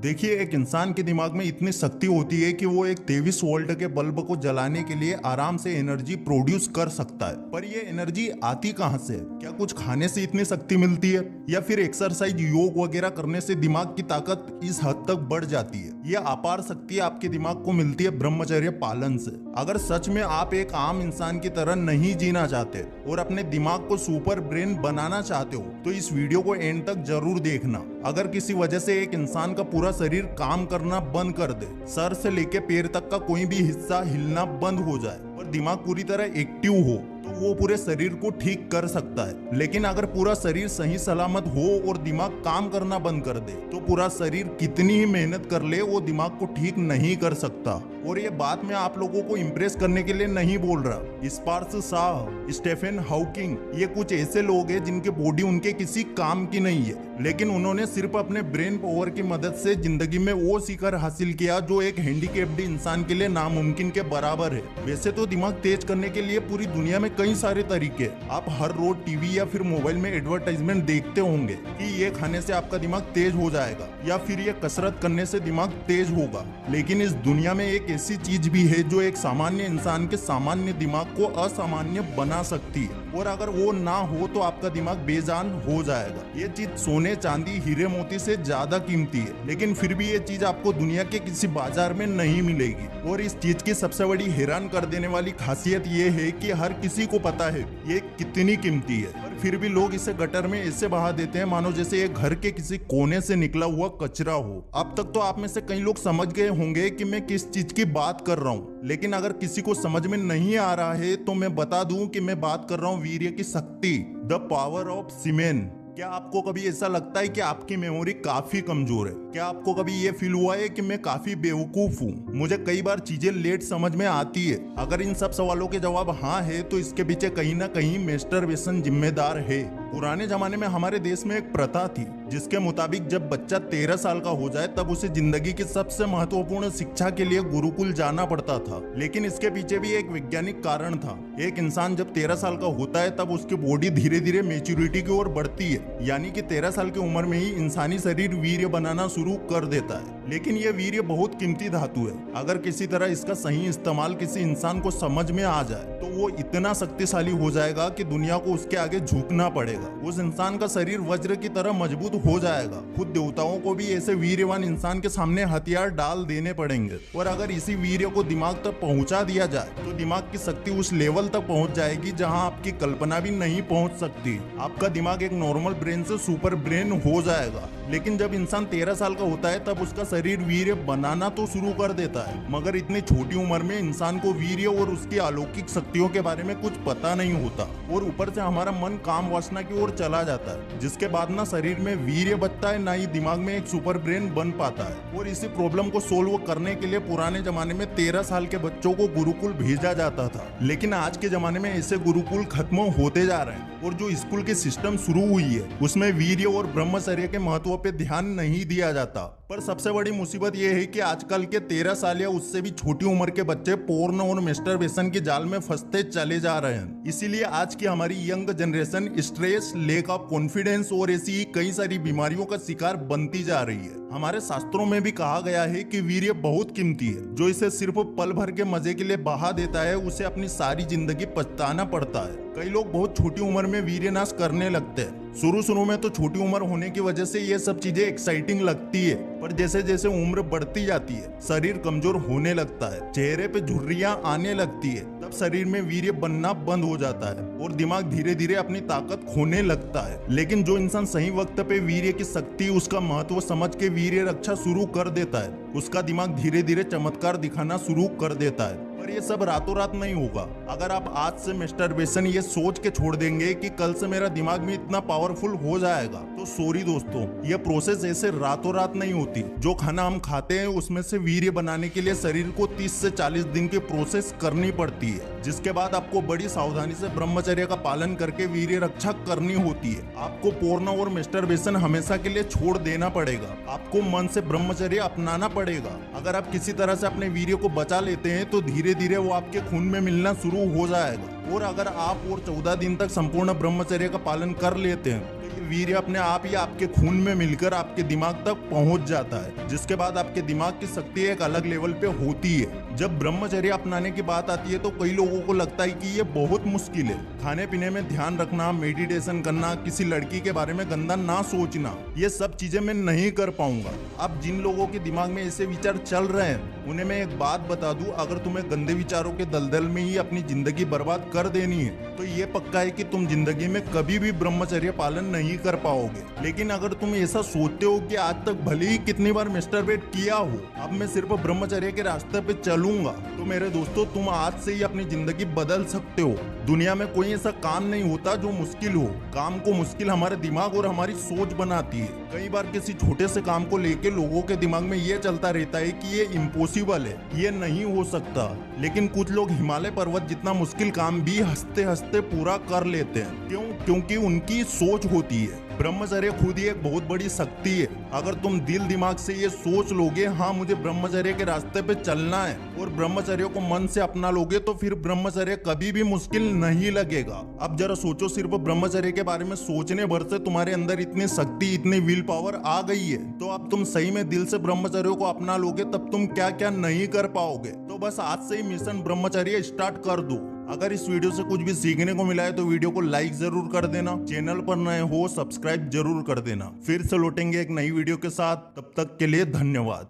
देखिए, एक इंसान के दिमाग में इतनी शक्ति होती है कि वो एक 23 वोल्ट के बल्ब को जलाने के लिए आराम से एनर्जी प्रोड्यूस कर सकता है। पर ये एनर्जी आती कहाँ से? क्या कुछ खाने से इतनी शक्ति मिलती है या फिर एक्सरसाइज, योग वगैरह करने से दिमाग की ताकत इस हद तक बढ़ जाती है? ये अपार शक्ति आपके दिमाग को मिलती है ब्रह्मचर्य पालन से। अगर सच में आप एक आम इंसान की तरह नहीं जीना चाहते और अपने दिमाग को सुपर ब्रेन बनाना चाहते हो तो इस वीडियो को एंड तक जरूर देखना। अगर किसी वजह से एक इंसान का पूरा शरीर काम करना बंद कर दे, सर से लेके पैर तक का कोई भी हिस्सा हिलना बंद हो जाए और दिमाग पूरी तरह एक्टिव हो तो वो पूरे शरीर को ठीक कर सकता है। लेकिन अगर पूरा शरीर सही सलामत हो और दिमाग काम करना बंद कर दे तो पूरा शरीर कितनी ही मेहनत कर ले वो दिमाग को ठीक नहीं कर सकता। और ये बात मैं आप लोगों को इम्प्रेस करने के लिए नहीं बोल रहा। स्पार्श शाह, स्टीफन हॉकिंग, ये कुछ ऐसे लोग हैं जिनके बॉडी उनके किसी काम की नहीं है, लेकिन उन्होंने सिर्फ अपने ब्रेन पावर की मदद से जिंदगी में वो शिखर हासिल किया जो एक हैंडीकैप्ड इंसान के लिए नामुमकिन के बराबर है। वैसे तो दिमाग तेज करने के लिए पूरी दुनिया में कई सारे तरीके, आप हर रोज टीवी या फिर मोबाइल में एडवर्टाइजमेंट देखते होंगे कि ये खाने से आपका दिमाग तेज हो जाएगा या फिर ये कसरत करने से दिमाग तेज होगा। लेकिन इस दुनिया में एक ऐसी चीज भी है जो एक सामान्य इंसान के सामान्य दिमाग को असामान्य बना सकती है, और अगर वो ना हो तो आपका दिमाग बेजान हो जाएगा। ये चीज सोने, चांदी, हीरे मोती से ज्यादा कीमती है, लेकिन फिर भी ये चीज आपको दुनिया के किसी बाजार में नहीं मिलेगी। और इस चीज की सबसे बड़ी हैरान कर देने वाली खासियत ये है कि हर किसी को पता है ये कितनी कीमती है, पर फिर भी लोग इसे गटर में ऐसे बहा देते हैं मानो जैसे ये घर के किसी कोने से निकला हुआ कचरा हो। अब तक तो आप में से कई लोग समझ गए होंगे कि मैं किस चीज की बात कर रहा हूँ, लेकिन अगर किसी को समझ में नहीं आ रहा है तो मैं बता दूं कि मैं बात कर रहा हूँ वीर्य की शक्ति, द पावर ऑफ सीमेन। क्या आपको कभी ऐसा लगता है कि आपकी मेमोरी काफी कमजोर है? क्या आपको कभी ये फील हुआ है कि मैं काफी बेवकूफ हूँ, मुझे कई बार चीजें लेट समझ में आती है? अगर इन सब सवालों के जवाब हाँ है तो इसके पीछे कहीं ना कहीं मास्टरबेशन जिम्मेदार है। पुराने जमाने में हमारे देश में एक प्रथा थी जिसके मुताबिक जब बच्चा 13 साल का हो जाए तब उसे जिंदगी की सबसे महत्वपूर्ण शिक्षा के लिए गुरुकुल जाना पड़ता था। लेकिन इसके पीछे भी एक वैज्ञानिक कारण था। एक इंसान जब 13 साल का होता है तब उसकी बॉडी धीरे धीरे मेच्योरिटी की ओर बढ़ती है, यानी कि 13 साल की उम्र में ही इंसानी शरीर वीर्य बनाना शुरू कर देता है। लेकिन यह वीर्य बहुत कीमती धातु है। अगर किसी तरह इसका सही इस्तेमाल किसी इंसान को समझ में आ जाए तो वो इतना शक्तिशाली हो जाएगा कि दुनिया को उसके आगे झुकना पड़ेगा। उस इंसान का शरीर वज्र की तरह मजबूत हो जाएगा। खुद देवताओं को भी ऐसे वीर्यवान इंसान के सामने हथियार डाल देने पड़ेंगे। और अगर इसी वीर्य को दिमाग तक पहुंचा दिया जाए तो दिमाग की शक्ति उस लेवल तक पहुंच जाएगी जहां आपकी कल्पना भी नहीं पहुंच सकती। आपका दिमाग एक नॉर्मल ब्रेन से सुपर ब्रेन हो जाएगा। लेकिन जब इंसान 13 साल का होता है तब उसका शरीर वीर्य बनाना तो शुरू कर देता है, मगर इतनी छोटी उम्र में इंसान को वीर्य और उसकी अलौकिक शक्तियों के बारे में कुछ पता नहीं होता, और ऊपर से हमारा मन काम वासना की ओर चला जाता है, जिसके बाद ना शरीर में वीर्य बचता है ना ही दिमाग में एक सुपर ब्रेन बन पाता है। और इसी प्रॉब्लम को सोल्व करने के लिए पुराने जमाने में 13 साल के बच्चों को गुरुकुल भेजा जाता था। लेकिन आज के जमाने में ऐसे गुरुकुल खत्म होते जा रहे हैं, और जो स्कूल के सिस्टम शुरू हुई है उसमें वीर्य और ब्रह्मचर्य के महत्व पे ध्यान नहीं दिया जाता। पर सबसे बड़ी मुसीबत यह है कि आजकल के 13 साल या उससे भी छोटी उम्र के बच्चे पोर्न और मास्टरबेशन के जाल में फंसते चले जा रहे हैं। इसीलिए आज की हमारी young generation stress, lack of confidence और ऐसी कई सारी बीमारियों का शिकार बनती जा रही है। हमारे शास्त्रों में भी कहा गया है कि वीर्य बहुत कीमती है। जो इसे सिर्फ पल भर के मजे के लिए बहा देता है उसे अपनी सारी जिंदगी पछताना पड़ता है। कई लोग बहुत छोटी उम्र में वीर्य नाश करने लगते हैं। शुरू में तो छोटी उम्र होने की वजह से ये सब चीजें एक्साइटिंग लगती है, पर जैसे जैसे उम्र बढ़ती जाती है शरीर कमजोर होने लगता है, चेहरे पे झुर्रियां आने लगती है, तब शरीर में वीर्य बनना बंद हो जाता है और दिमाग धीरे धीरे अपनी ताकत खोने लगता है। लेकिन जो इंसान सही वक्त पे वीर्य की शक्ति, उसका महत्व समझ के वीर्य रक्षा शुरू कर देता है, उसका दिमाग धीरे धीरे चमत्कार दिखाना शुरू कर देता है। पर ये सब रातों रात नहीं होगा। अगर आप आज से मास्टरबेशन ये सोच के छोड़ देंगे कि कल से मेरा दिमाग भी इतना पावरफुल हो जाएगा, तो सॉरी दोस्तों, ये प्रोसेस ऐसे रातों रात नहीं होती। जो खाना हम खाते हैं उसमें से वीर्य बनाने के लिए शरीर को 30 से 40 दिन की प्रोसेस करनी पड़ती है, जिसके बाद आपको बड़ी सावधानी से ब्रह्मचर्य का पालन करके वीर्य रक्षा करनी होती है। आपको पोर्न और मास्टरबेशन हमेशा के लिए छोड़ देना पड़ेगा। आपको मन से ब्रह्मचर्य अपनाना पड़ेगा। अगर आप किसी तरह से अपने वीर्य को बचा लेते हैं तो धीरे धीरे वो आपके खून में मिलना शुरू हो जाएगा। और अगर आप और 14 दिन तक संपूर्ण ब्रह्मचर्य का पालन कर लेते हैं तो वीर्य अपने आप ही आपके खून में मिलकर आपके दिमाग तक पहुंच जाता है, जिसके बाद आपके दिमाग की शक्ति एक अलग लेवल पे होती है। जब ब्रह्मचर्य अपनाने की बात आती है तो कई लोगों को लगता है कि ये बहुत मुश्किल है। खाने पीने में ध्यान रखना, मेडिटेशन करना, किसी लड़की के बारे में गंदा ना सोचना, ये सब चीजें मैं नहीं कर पाऊंगा। अब जिन लोगों के दिमाग में ऐसे विचार चल रहे हैं उन्हें मैं एक बात बता दूं, अगर तुम्हें गंदे विचारों के दलदल में ही अपनी जिंदगी बर्बाद कर देनी है तो ये पक्का है कि तुम जिंदगी में कभी भी ब्रह्मचर्य पालन नहीं कर पाओगे। लेकिन अगर तुम ऐसा सोचते हो कि आज तक भले ही कितनी बार मास्टरबेट किया हो, अब मैं सिर्फ ब्रह्मचर्य के रास्ते पे चलूंगा, तो मेरे दोस्तों तुम आज से ही अपनी जिंदगी बदल सकते हो। दुनिया में कोई ऐसा काम नहीं होता जो मुश्किल हो। काम को मुश्किल हमारे दिमाग और हमारी सोच बनाती है। कई बार किसी छोटे से काम को लेके लोगों के दिमाग में ये चलता रहता है कि ये इम्पॉसिबल है, ये नहीं हो सकता। लेकिन कुछ लोग हिमालय पर्वत जितना मुश्किल काम भी हंसते हंसते पूरा कर लेते हैं। क्यों? क्योंकि उनकी सोच होती है। ब्रह्मचर्य खुद ही एक बहुत बड़ी शक्ति है। अगर तुम दिल दिमाग से ये सोच लोगे, हाँ मुझे ब्रह्मचर्य के रास्ते पे चलना है, और ब्रह्मचर्य को मन से अपना लोगे, तो फिर ब्रह्मचर्य कभी भी मुश्किल नहीं लगेगा। अब जरा सोचो, सिर्फ ब्रह्मचर्य के बारे में सोचने भर से तुम्हारे अंदर इतनी शक्ति, इतनी विल पावर आ गई है, तो अब तुम सही में दिल से ब्रह्मचर्य को अपना लोगे तब तुम क्या क्या नहीं कर पाओगे। तो बस आज से ही मिशन ब्रह्मचर्य स्टार्ट कर दो। अगर इस वीडियो से कुछ भी सीखने को मिला है तो वीडियो को लाइक जरूर कर देना, चैनल पर नए हो सब्सक्राइब जरूर कर देना। फिर से लौटेंगे एक नई वीडियो के साथ, तब तक के लिए धन्यवाद।